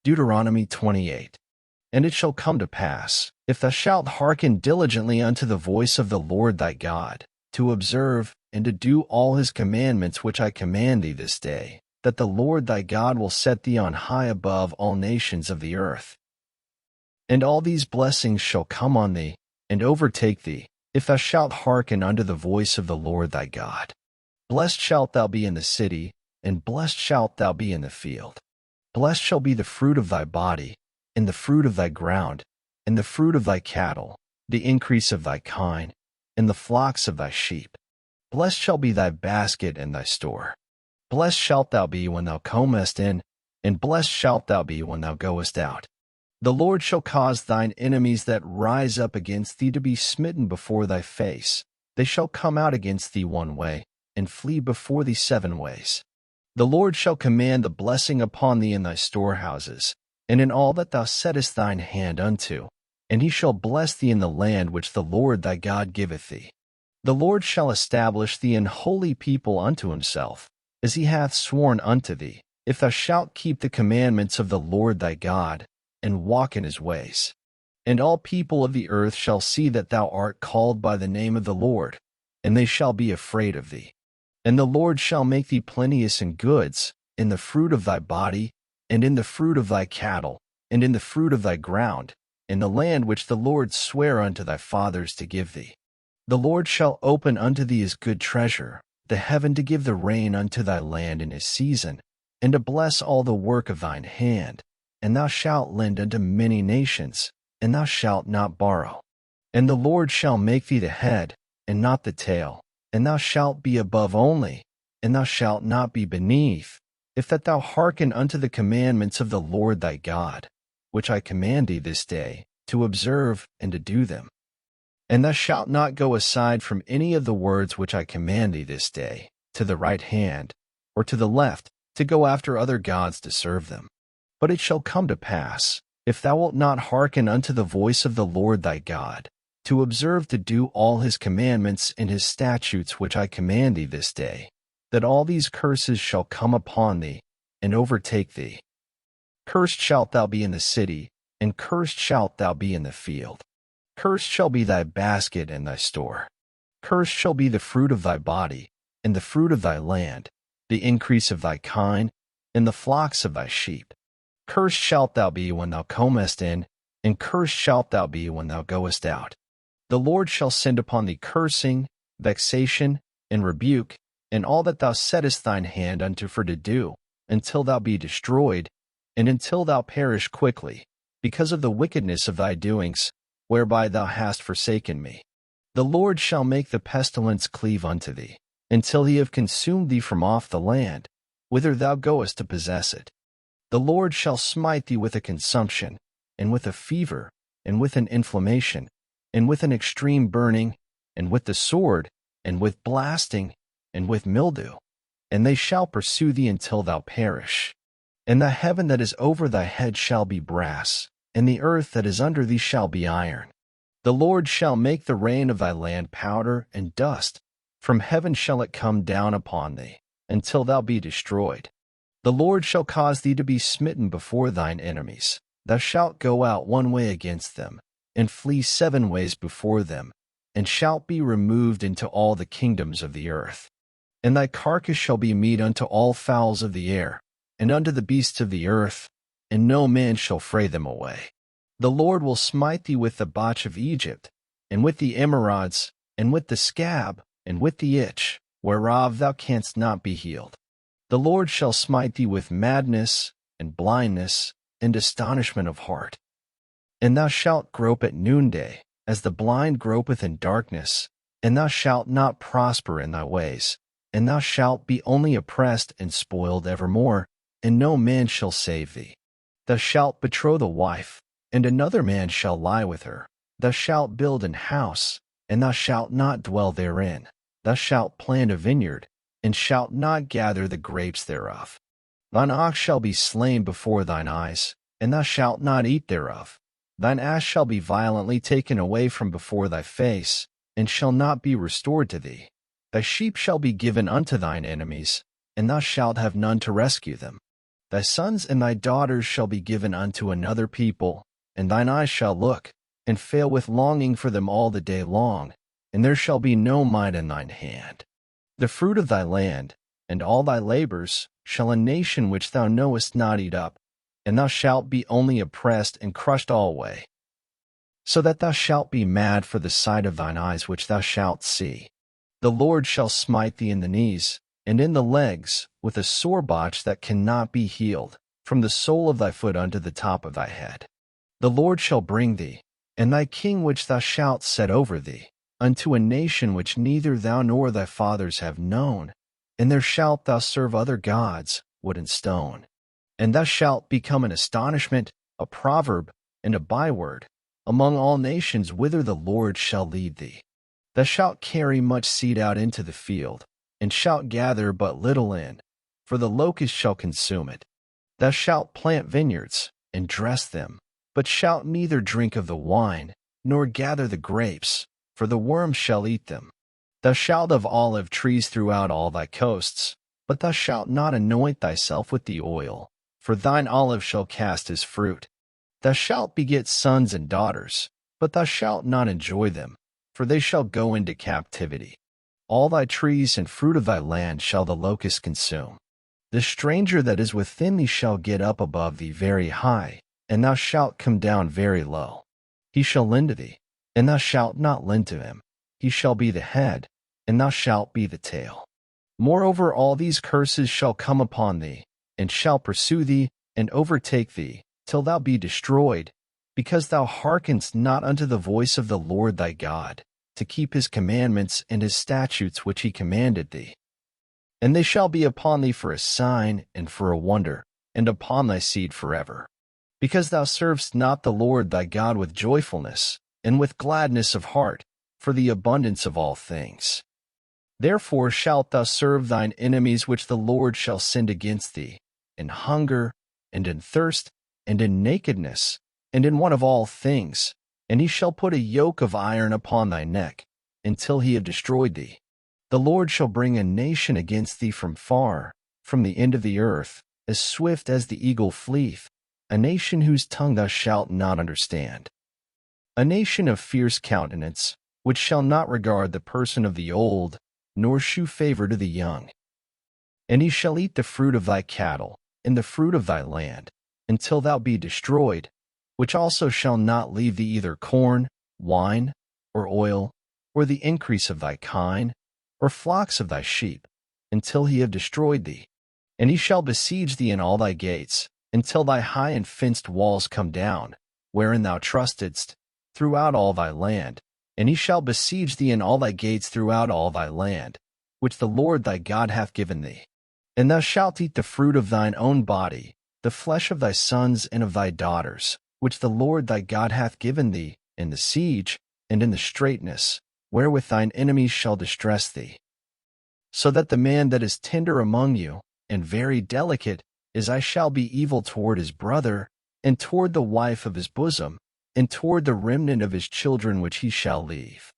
Deuteronomy 28. And it shall come to pass, if thou shalt hearken diligently unto the voice of the Lord thy God, to observe and to do all his commandments which I command thee this day, that the Lord thy God will set thee on high above all nations of the earth. And all these blessings shall come on thee, and overtake thee, if thou shalt hearken unto the voice of the Lord thy God. Blessed shalt thou be in the city, and blessed shalt thou be in the field. Blessed shall be the fruit of thy body, and the fruit of thy ground, and the fruit of thy cattle, the increase of thy kine, and the flocks of thy sheep. Blessed shall be thy basket and thy store. Blessed shalt thou be when thou comest in, and blessed shalt thou be when thou goest out. The Lord shall cause thine enemies that rise up against thee to be smitten before thy face. They shall come out against thee one way, and flee before thee 7 ways. The Lord shall command the blessing upon thee in thy storehouses, and in all that thou settest thine hand unto, and he shall bless thee in the land which the Lord thy God giveth thee. The Lord shall establish thee an holy people unto himself, as he hath sworn unto thee, if thou shalt keep the commandments of the Lord thy God, and walk in his ways. And all people of the earth shall see that thou art called by the name of the Lord, and they shall be afraid of thee. And the Lord shall make thee plenteous in goods, in the fruit of thy body, and in the fruit of thy cattle, and in the fruit of thy ground, in the land which the Lord sware unto thy fathers to give thee. The Lord shall open unto thee his good treasure, the heaven to give the rain unto thy land in his season, and to bless all the work of thine hand. And thou shalt lend unto many nations, and thou shalt not borrow. And the Lord shall make thee the head, and not the tail, and thou shalt be above only, and thou shalt not be beneath, if that thou hearken unto the commandments of the Lord thy God, which I command thee this day, to observe and to do them. And thou shalt not go aside from any of the words which I command thee this day, to the right hand, or to the left, to go after other gods to serve them. But it shall come to pass, if thou wilt not hearken unto the voice of the Lord thy God, to observe to do all his commandments and his statutes which I command thee this day, that all these curses shall come upon thee, and overtake thee. Cursed shalt thou be in the city, and cursed shalt thou be in the field. Cursed shall be thy basket and thy store. Cursed shall be the fruit of thy body, and the fruit of thy land, the increase of thy kine, and the flocks of thy sheep. Cursed shalt thou be when thou comest in, and cursed shalt thou be when thou goest out. The Lord shall send upon thee cursing, vexation, and rebuke, and all that thou settest thine hand unto for to do, until thou be destroyed, and until thou perish quickly, because of the wickedness of thy doings, whereby thou hast forsaken me. The Lord shall make the pestilence cleave unto thee, until he have consumed thee from off the land, whither thou goest to possess it. The Lord shall smite thee with a consumption, and with a fever, and with an inflammation, and with an extreme burning, and with the sword, and with blasting, and with mildew, and they shall pursue thee until thou perish. And the heaven that is over thy head shall be brass, and the earth that is under thee shall be iron. The Lord shall make the rain of thy land powder and dust. From heaven shall it come down upon thee, until thou be destroyed. The Lord shall cause thee to be smitten before thine enemies. Thou shalt go out one way against them, and flee 7 ways before them, and shalt be removed into all the kingdoms of the earth. And thy carcass shall be meat unto all fowls of the air, and unto the beasts of the earth, and no man shall fray them away. The Lord will smite thee with the botch of Egypt, and with the emerods, and with the scab, and with the itch, whereof thou canst not be healed. The Lord shall smite thee with madness, and blindness, and astonishment of heart. And thou shalt grope at noonday, as the blind gropeth in darkness, and thou shalt not prosper in thy ways, and thou shalt be only oppressed and spoiled evermore, and no man shall save thee. Thou shalt betroth a wife, and another man shall lie with her. Thou shalt build an house, and thou shalt not dwell therein. Thou shalt plant a vineyard, and shalt not gather the grapes thereof. Thine ox shall be slain before thine eyes, and thou shalt not eat thereof. Thine ass shall be violently taken away from before thy face, and shall not be restored to thee. Thy sheep shall be given unto thine enemies, and thou shalt have none to rescue them. Thy sons and thy daughters shall be given unto another people, and thine eyes shall look, and fail with longing for them all the day long, and there shall be no might in thine hand. The fruit of thy land, and all thy labors, shall a nation which thou knowest not eat up, and thou shalt be only oppressed and crushed alway, so that thou shalt be mad for the sight of thine eyes which thou shalt see. The Lord shall smite thee in the knees, and in the legs, with a sore botch that cannot be healed, from the sole of thy foot unto the top of thy head. The Lord shall bring thee, and thy king which thou shalt set over thee, unto a nation which neither thou nor thy fathers have known, and there shalt thou serve other gods, wood and stone. And thou shalt become an astonishment, a proverb, and a byword, among all nations whither the Lord shall lead thee. Thou shalt carry much seed out into the field, and shalt gather but little in, for the locust shall consume it. Thou shalt plant vineyards, and dress them, but shalt neither drink of the wine, nor gather the grapes, for the worm shall eat them. Thou shalt have olive trees throughout all thy coasts, but thou shalt not anoint thyself with the oil, for thine olive shall cast his fruit. Thou shalt beget sons and daughters, but thou shalt not enjoy them, for they shall go into captivity. All thy trees and fruit of thy land shall the locust consume. The stranger that is within thee shall get up above thee very high, and thou shalt come down very low. He shall lend to thee, and thou shalt not lend to him. He shall be the head, and thou shalt be the tail. Moreover, all these curses shall come upon thee, and shall pursue thee, and overtake thee, till thou be destroyed, because thou hearkenest not unto the voice of the Lord thy God, to keep his commandments and his statutes which he commanded thee. And they shall be upon thee for a sign and for a wonder, and upon thy seed forever. Because thou servest not the Lord thy God with joyfulness, and with gladness of heart, for the abundance of all things. Therefore shalt thou serve thine enemies which the Lord shall send against thee, in hunger, and in thirst, and in nakedness, and in want of all things, and he shall put a yoke of iron upon thy neck, until he have destroyed thee. The Lord shall bring a nation against thee from far, from the end of the earth, as swift as the eagle fleeth, a nation whose tongue thou shalt not understand. A nation of fierce countenance, which shall not regard the person of the old, nor shew favor to the young. And he shall eat the fruit of thy cattle, and the fruit of thy land, until thou be destroyed, which also shall not leave thee either corn, wine, or oil, or the increase of thy kine, or flocks of thy sheep, until he have destroyed thee. And he shall besiege thee in all thy gates, until thy high and fenced walls come down, wherein thou trustedst, throughout all thy land. And he shall besiege thee in all thy gates throughout all thy land, which the Lord thy God hath given thee. And thou shalt eat the fruit of thine own body, the flesh of thy sons and of thy daughters, which the Lord thy God hath given thee, in the siege, and in the straitness, wherewith thine enemies shall distress thee. So that the man that is tender among you, and very delicate, as I shall be evil toward his brother, and toward the wife of his bosom, and toward the remnant of his children which he shall leave.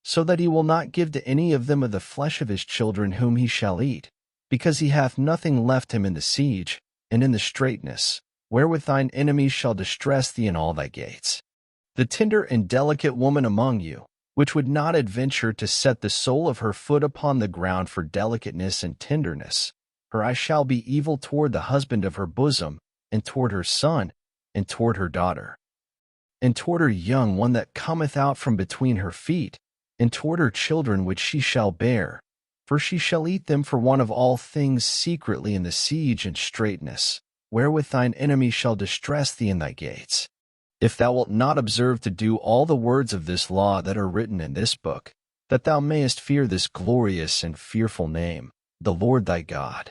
So that he will not give to any of them of the flesh of his children whom he shall eat, because he hath nothing left him in the siege, and in the straitness, wherewith thine enemies shall distress thee in all thy gates. The tender and delicate woman among you, which would not adventure to set the sole of her foot upon the ground for delicateness and tenderness, her eye shall be evil toward the husband of her bosom, and toward her son, and toward her daughter, and toward her young one that cometh out from between her feet, and toward her children which she shall bear, for she shall eat them for one of all things secretly in the siege and straitness, wherewith thine enemy shall distress thee in thy gates. If thou wilt not observe to do all the words of this law that are written in this book, that thou mayest fear this glorious and fearful name, the Lord thy God,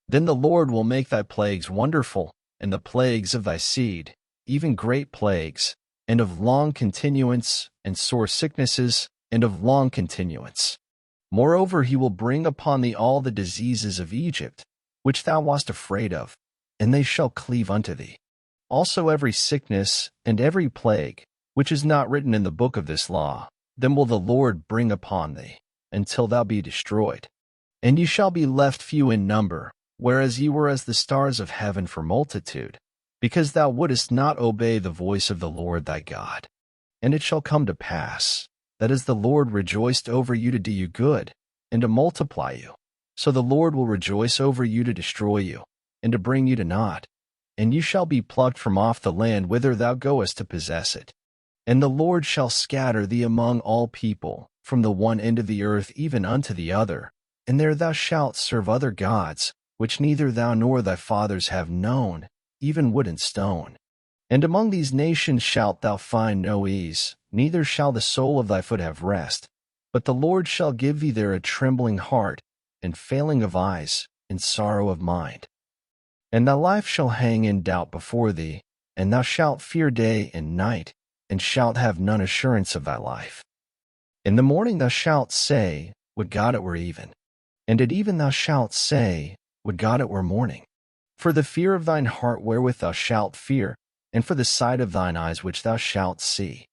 then the Lord will make thy plagues wonderful, and the plagues of thy seed, even great plagues, and of long continuance, and sore sicknesses, and of long continuance. Moreover, he will bring upon thee all the diseases of Egypt, which thou wast afraid of, and they shall cleave unto thee. Also every sickness and every plague, which is not written in the book of this law, them will the Lord bring upon thee, until thou be destroyed. And ye shall be left few in number, whereas ye were as the stars of heaven for multitude, because thou wouldest not obey the voice of the Lord thy God. And it shall come to pass, that as the Lord rejoiced over you to do you good, and to multiply you, so the Lord will rejoice over you to destroy you, and to bring you to naught. And you shall be plucked from off the land whither thou goest to possess it. And the Lord shall scatter thee among all people, from the one end of the earth even unto the other, and there thou shalt serve other gods, which neither thou nor thy fathers have known, even wood and stone. And among these nations shalt thou find no ease, neither shall the sole of thy foot have rest. But the Lord shall give thee there a trembling heart, and failing of eyes, and sorrow of mind. And thy life shall hang in doubt before thee, and thou shalt fear day and night, and shalt have none assurance of thy life. In the morning thou shalt say, Would God it were even. And at even thou shalt say, Would God it were morning. For the fear of thine heart wherewith thou shalt fear, and for the sight of thine eyes which thou shalt see.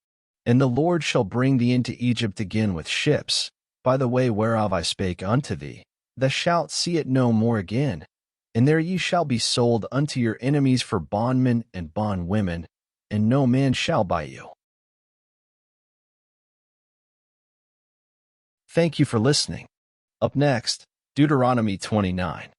And the Lord shall bring thee into Egypt again with ships, by the way whereof I spake unto thee. Thou shalt see it no more again. And there ye shall be sold unto your enemies for bondmen and bondwomen, and no man shall buy you. Thank you for listening. Up next, Deuteronomy 29.